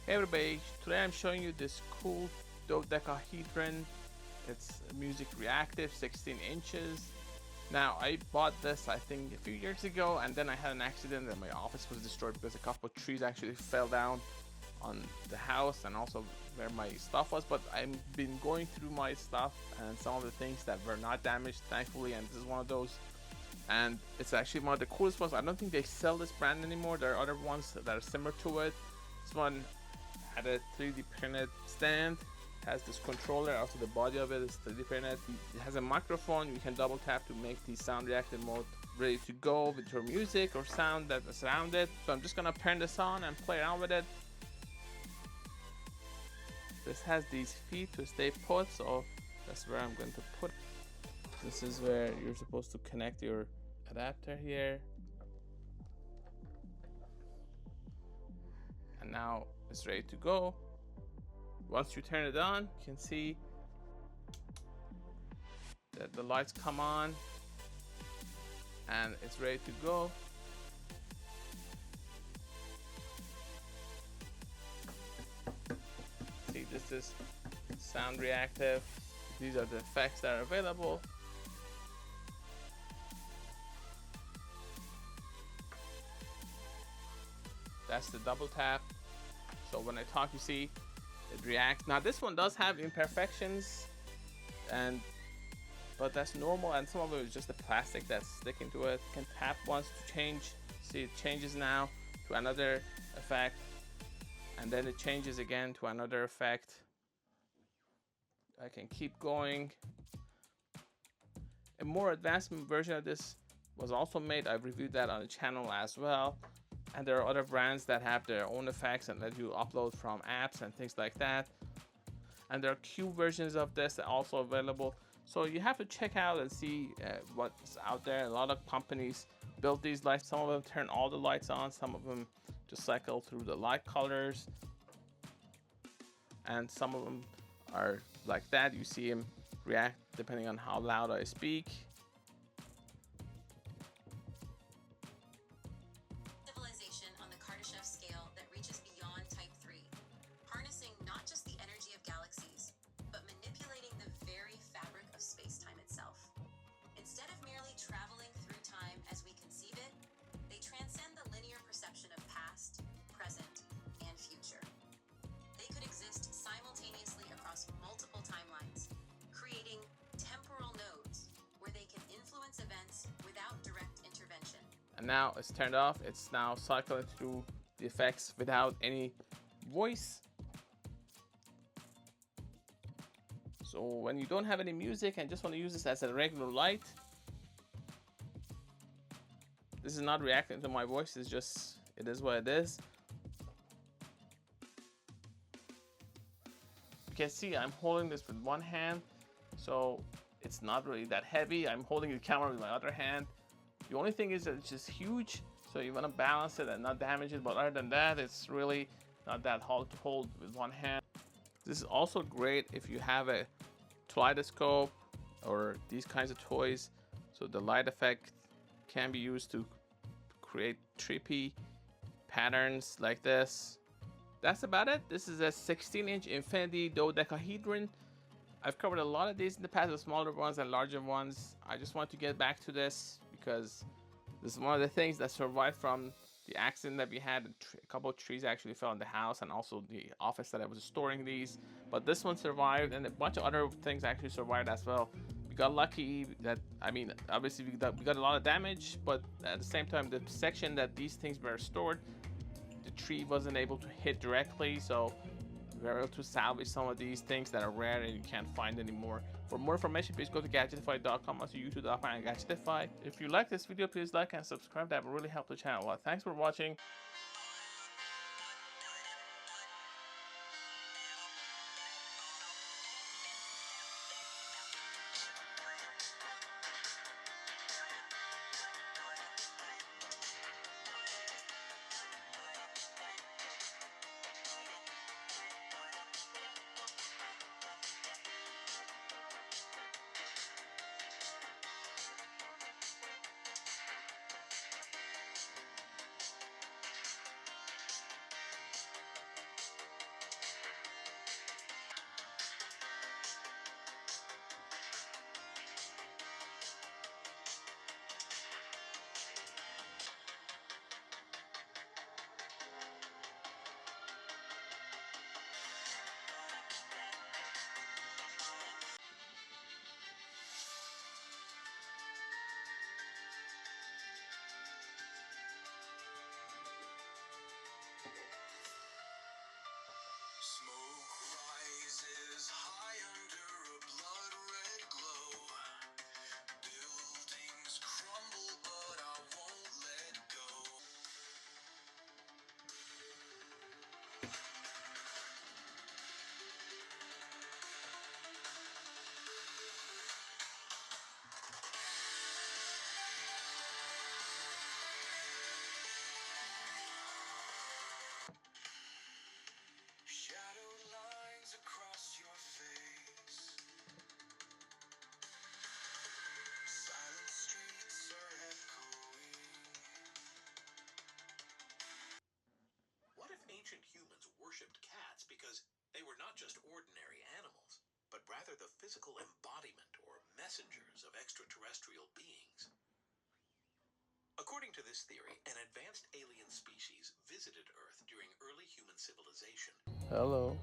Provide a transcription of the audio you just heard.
Hey everybody, today I'm showing you this cool dodecahedron. It's music reactive, 16 inches. Now I bought this I think a few years ago, and then I had an accident and my office was destroyed because a couple of trees actually fell down on the house and also where my stuff was. But I've been going through my stuff and some of the things that were not damaged, thankfully, and this is one of those. And it's actually one of the coolest ones. I don't think they sell this brand anymore. There are other ones that are similar to it. This one had a 3D printed stand, has this controller, also the body of it is 3D printed. It has a microphone. You can double tap to make the sound reactive mode ready to go with your music or sound that is around it. So I'm just gonna turn this on and play around with it. This has these feet to stay put, so that's where I'm going to put it. This is where you're supposed to connect your adapter here. And now it's ready to go. Once you turn it on, you can see that the lights come on and it's ready to go. See, this is sound reactive. These are the effects that are available. That's the double tap. So when I talk, you see it reacts. Now this one does have imperfections, but that's normal, and some of it is just the plastic that's sticking to it. You can tap once to change. See, it changes now to another effect, and then it changes again to another effect. I can keep going. A more advanced version of this was also made. I've reviewed that on the channel as well. And there are other brands that have their own effects and let you upload from apps and things like that. And there are cube versions of this that are also available. So you have to check out and see what's out there. A lot of companies build these lights. Some of them turn all the lights on. Some of them just cycle through the light colors. And some of them are like that. You see them react depending on how loud I speak. Scale that reaches beyond Type 3, harnessing not just the energy of galaxies, but manipulating the very fabric of space-time itself. Instead of merely traveling through time as we conceive it, they transcend the linear perception of past, present, and future. They could exist simultaneously across multiple timelines, creating temporal nodes where they can influence events without direct intervention. And now it's turned off. It's now cycling through the effects without any voice. So when you don't have any music and just want to use this as a regular light, this is not reacting to my voice. It's just, it is what it is. You can see I'm holding this with one hand, so it's not really that heavy. I'm holding the camera with my other hand. The only thing is that it's just huge, so you want to balance it and not damage it, but other than that, it's really not that hard to hold with one hand. This is also great if you have a kaleidoscope or these kinds of toys, so the light effect can be used to create trippy patterns like this. That's about it. This is a 16-inch infinity dodecahedron. I've covered a lot of these in the past, the smaller ones and larger ones. I just want to get back to this because this is one of the things that survived from the accident that we had. A couple of trees actually fell in the house and also the office that I was storing these. But this one survived, and a bunch of other things actually survived as well. We got lucky that, I mean, obviously we got a lot of damage, but at the same time, the section that these things were stored, the tree wasn't able to hit directly, so we were able to salvage some of these things that are rare and you can't find anymore. For more information, please go to Gadgetify.com, also youtube.com and Gadgetify. If you like this video, please like and subscribe. That will really help the channel a lot. Thanks for watching. ancient humans worshipped cats because they were not just ordinary animals, but rather the physical embodiment or messengers of extraterrestrial beings. According to this theory, an advanced alien species visited Earth during early human civilization. Hello.